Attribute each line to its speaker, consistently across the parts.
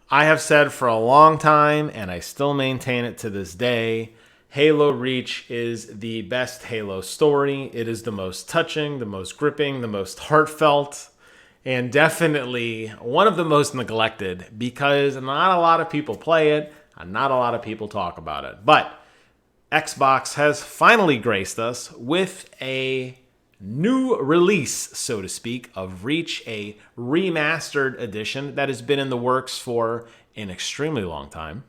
Speaker 1: I have said for a long time, and I still maintain it to this day, Halo Reach is the best Halo story. It is the most touching, the most gripping, the most heartfelt, and definitely one of the most neglected because not a lot of people play it and not a lot of people talk about it. But Xbox has finally graced us with a new release, so to speak, of Reach, a remastered edition that has been in the works for an extremely long time.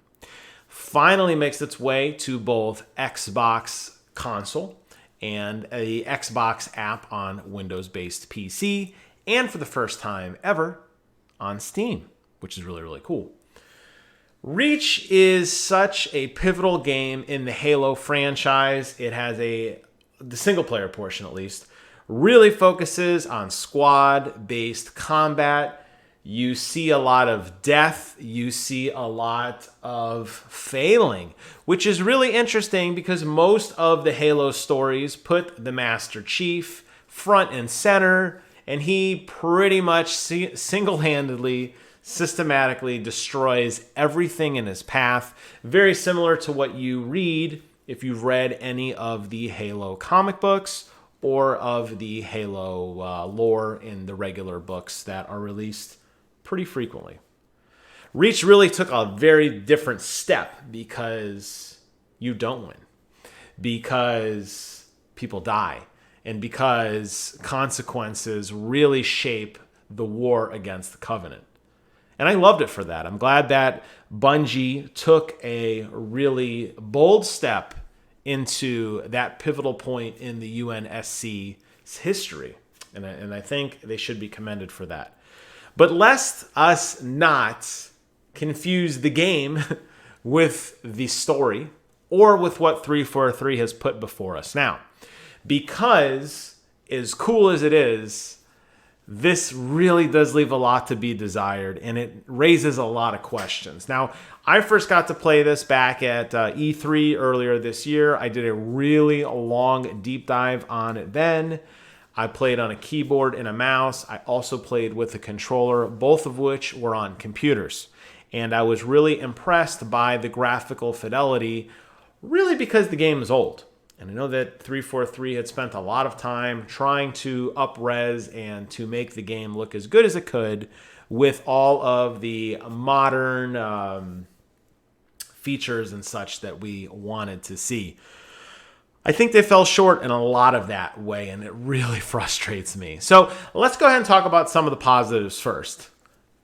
Speaker 1: Finally makes its way to both Xbox console and a Xbox app on Windows-based PC, and for the first time ever on Steam, which is really, really cool. Reach is such a pivotal game in the Halo franchise. It has the single player portion at least, really focuses on squad-based combat. You see a lot of death. You see a lot of failing, which is really interesting because most of the Halo stories put the Master Chief front and center, and he pretty much single-handedly, systematically destroys everything in his path. Very similar to what you read if you've read any of the Halo comic books or of the Halo lore in the regular books that are released pretty frequently. Reach really took a very different step because you don't win, because people die, and because consequences really shape the war against the Covenant. And I loved it for that. I'm glad that Bungie took a really bold step into that pivotal point in the UNSC's history. And I think they should be commended for that. But lest us not confuse the game with the story or with what 343 has put before us. Now, because as cool as it is, this really does leave a lot to be desired, and it raises a lot of questions. Now, I first got to play this back at E3 earlier this year. I did a really long deep dive on it then. I played on a keyboard and a mouse. I also played with a controller, both of which were on computers. And I was really impressed by the graphical fidelity, really because the game is old. And I know that 343 had spent a lot of time trying to up-res and to make the game look as good as it could with all of the modern features and such that we wanted to see. I think they fell short in a lot of that way, and it really frustrates me. So let's go ahead and talk about some of the positives first.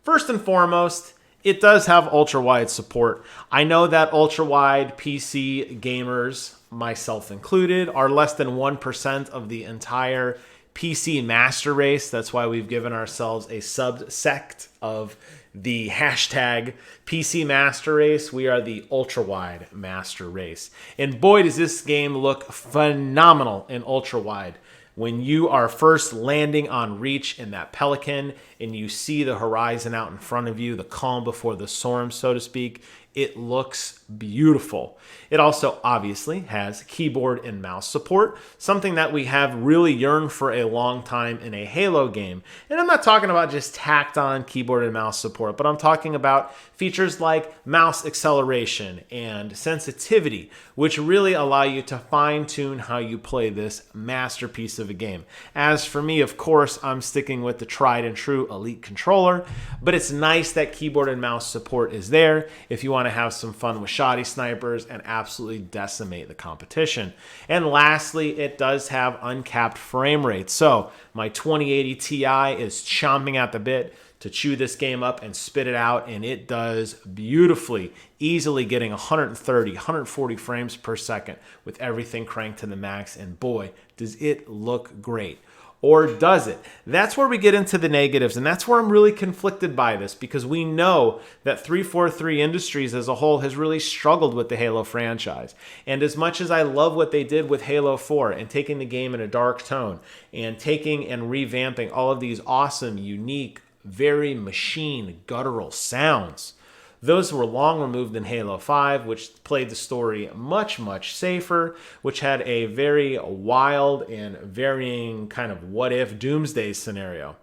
Speaker 1: First and foremost, it does have ultra-wide support. I know that ultra-wide PC gamers, myself included, are less than 1% of the entire PC master race. That's why we've given ourselves a subsect of the hashtag PC master race. We are the ultra-wide master race. And boy, does this game look phenomenal in ultra-wide. When you are first landing on Reach in that Pelican and you see the horizon out in front of you, the calm before the storm, so to speak, it looks beautiful. It also obviously has keyboard and mouse support, something that we have really yearned for a long time in a Halo game. And I'm not talking about just tacked on keyboard and mouse support, but I'm talking about features like mouse acceleration and sensitivity, which really allow you to fine-tune how you play this masterpiece of a game. As for me, of course, I'm sticking with the tried and true Elite controller, but it's nice that keyboard and mouse support is there if you want to have some fun with shoddy snipers and absolutely decimate the competition. And lastly, it does have uncapped frame rates. So my 2080 Ti is chomping at the bit to chew this game up and spit it out, and it does beautifully, easily getting 130, 140 frames per second with everything cranked to the max, and boy, does it look great. Or does it? That's where we get into the negatives, and that's where I'm really conflicted by this, because we know that 343 Industries as a whole has really struggled with the Halo franchise. And as much as I love what they did with Halo 4 and taking the game in a dark tone and taking and revamping all of these awesome, unique, very machine, guttural sounds, those were long removed in Halo 5, which played the story much, much safer, which had a very wild and varying kind of what-if doomsday scenario.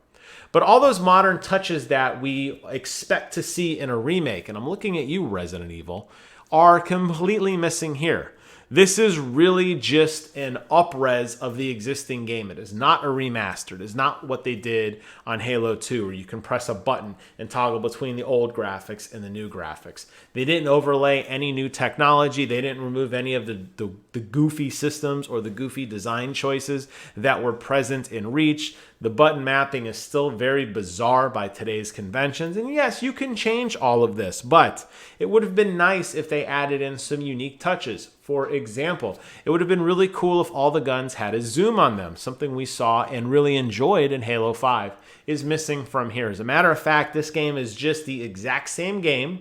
Speaker 1: But all those modern touches that we expect to see in a remake, and I'm looking at you, Resident Evil, are completely missing here. This is really just an up-res of the existing game. It is not a remaster. It is not what they did on Halo 2, where you can press a button and toggle between the old graphics and the new graphics. They didn't overlay any new technology. They didn't remove any of the goofy systems or the goofy design choices that were present in Reach. The button mapping is still very bizarre by today's conventions. And yes, you can change all of this, but it would have been nice if they added in some unique touches. For example, it would have been really cool if all the guns had a zoom on them. Something we saw and really enjoyed in Halo 5 is missing from here. As a matter of fact, this game is just the exact same game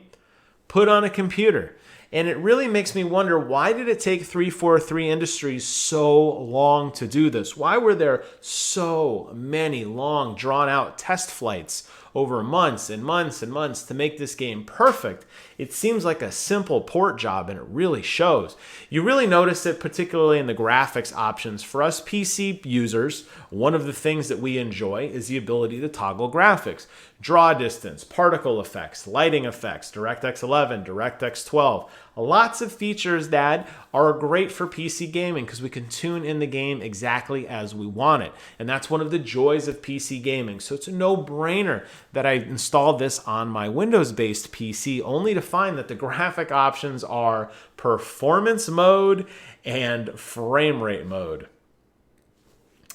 Speaker 1: put on a computer. And it really makes me wonder, why did it take 343 Industries so long to do this? Why were there so many long, drawn-out test flights over months and months and months to make this game perfect? It seems like a simple port job, and it really shows. You really notice it particularly in the graphics options. For us PC users, one of the things that we enjoy is the ability to toggle graphics. Draw distance, particle effects, lighting effects, DirectX 11, DirectX 12. Lots of features that are great for PC gaming because we can tune in the game exactly as we want it. And that's one of the joys of PC gaming. So it's a no-brainer that I installed this on my Windows-based PC, only to find that the graphic options are performance mode and frame rate mode.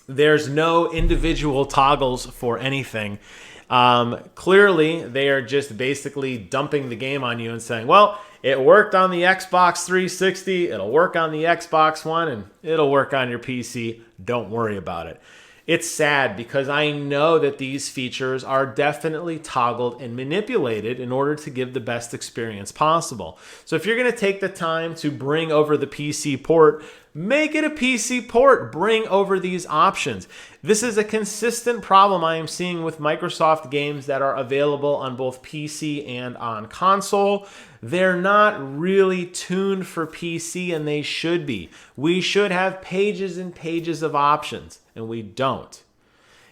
Speaker 1: There's no individual toggles for anything. Clearly, they are just basically dumping the game on you and saying, well, it worked on the Xbox 360, it'll work on the Xbox One, and it'll work on your PC. Don't worry about it. It's sad because I know that these features are definitely toggled and manipulated in order to give the best experience possible. So if you're going to take the time to bring over the PC port, make it a PC port. Bring over these options. This is a consistent problem I am seeing with Microsoft games that are available on both PC and on console. They're not really tuned for PC, and they should be. We should have pages and pages of options, and we don't.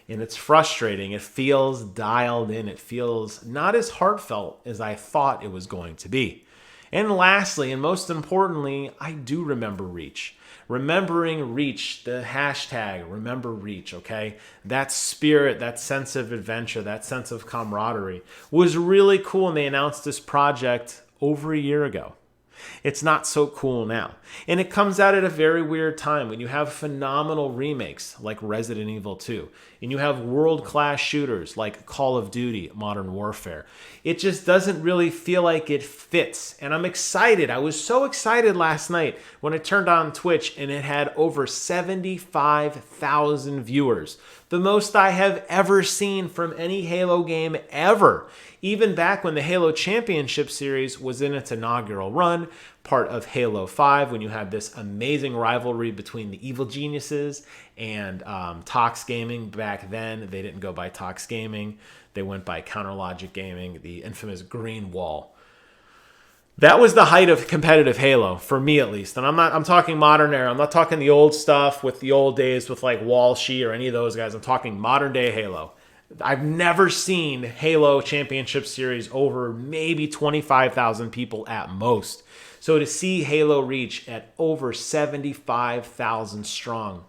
Speaker 1: And it's frustrating. It feels dialed in. It feels not as heartfelt as I thought it was going to be. And lastly, and most importantly, I do remember Reach. Remembering Reach, the hashtag, remember Reach, okay? That spirit, that sense of adventure, that sense of camaraderie was really cool, and they announced this project over a year ago. It's not so cool now. And it comes out at a very weird time when you have phenomenal remakes like Resident Evil 2, and you have world-class shooters like Call of Duty, Modern Warfare. It just doesn't really feel like it fits. And I'm excited. I was so excited last night when I turned on Twitch and it had over 75,000 viewers. The most I have ever seen from any Halo game ever. Even back when the Halo Championship Series was in its inaugural run, part of Halo 5, when you had this amazing rivalry between the Evil Geniuses and Tox Gaming. Back then, they didn't go by Tox Gaming. They went by Counter Logic Gaming, the infamous Green Wall. That was the height of competitive Halo, for me at least. And I'm talking modern era. I'm not talking the old stuff with the old days with like Walshy or any of those guys. I'm talking modern day Halo. I've never seen Halo Championship Series over maybe 25,000 people at most. So to see Halo Reach at over 75,000 strong,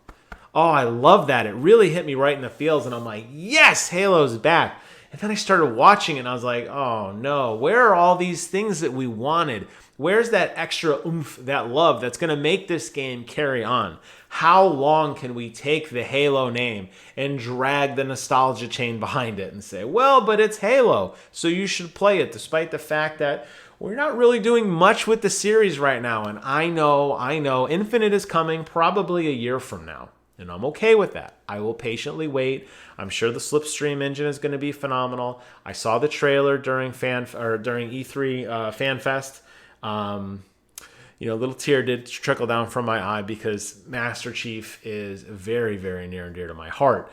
Speaker 1: oh, I love that. It really hit me right in the feels, and I'm like, yes, Halo's back. And then I started watching it, and I was like, oh no, where are all these things that we wanted? Where's that extra oomph, that love that's going to make this game carry on? How long can we take the Halo name and drag the nostalgia chain behind it and say, well, but it's Halo, so you should play it, despite the fact that we're not really doing much with the series right now. And I know, Infinite is coming probably a year from now. And I'm okay with that. I will patiently wait. I'm sure the Slipstream engine is going to be phenomenal. I saw the trailer during E3 FanFest. A little tear did trickle down from my eye because Master Chief is very, very near and dear to my heart.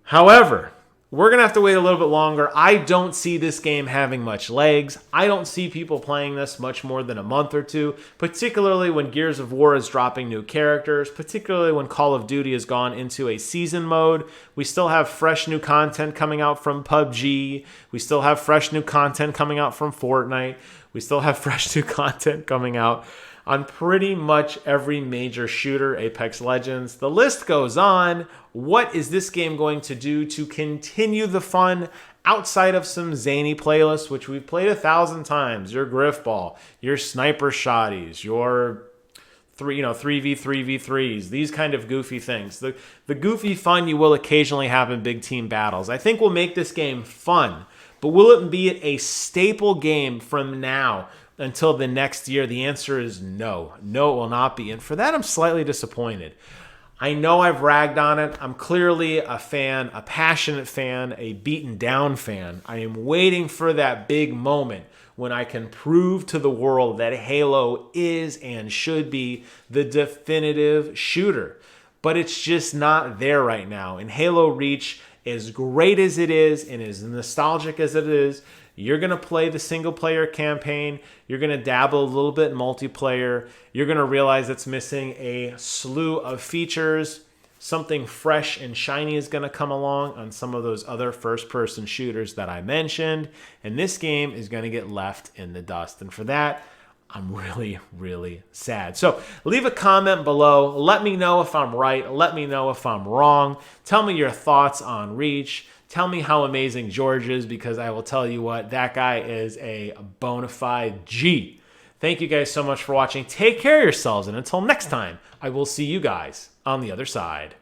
Speaker 1: However, We're going to have to wait a little bit longer. I don't see this game having much legs. I don't see people playing this much more than a month or two, particularly when Gears of War is dropping new characters, particularly when Call of Duty has gone into a season mode. We still have fresh new content coming out from PUBG. We still have fresh new content coming out from Fortnite. We still have fresh new content coming out on pretty much every major shooter, Apex Legends. The list goes on. What is this game going to do to continue the fun outside of some zany playlists, which we've played 1,000 times? Your Griffball, your Sniper Shotties, your 3v3v3s, these kind of goofy things. The goofy fun you will occasionally have in big team battles, I think will make this game fun. But will it be a staple game from now until the next year? The answer is no. No, it will not be. And for that, I'm slightly disappointed. I know I've ragged on it. I'm clearly a fan, a passionate fan, a beaten down fan. I am waiting for that big moment when I can prove to the world that Halo is and should be the definitive shooter. But it's just not there right now. And Halo Reach, as great as it is and as nostalgic as it is, you're going to play the single-player campaign. You're going to dabble a little bit in multiplayer. You're going to realize it's missing a slew of features. Something fresh and shiny is going to come along on some of those other first-person shooters that I mentioned. And this game is going to get left in the dust. And for that, I'm really, really sad. So leave a comment below. Let me know if I'm right. Let me know if I'm wrong. Tell me your thoughts on Reach. Tell me how amazing George is, because I will tell you what, that guy is a bona fide G. Thank you guys so much for watching. Take care of yourselves, and until next time, I will see you guys on the other side.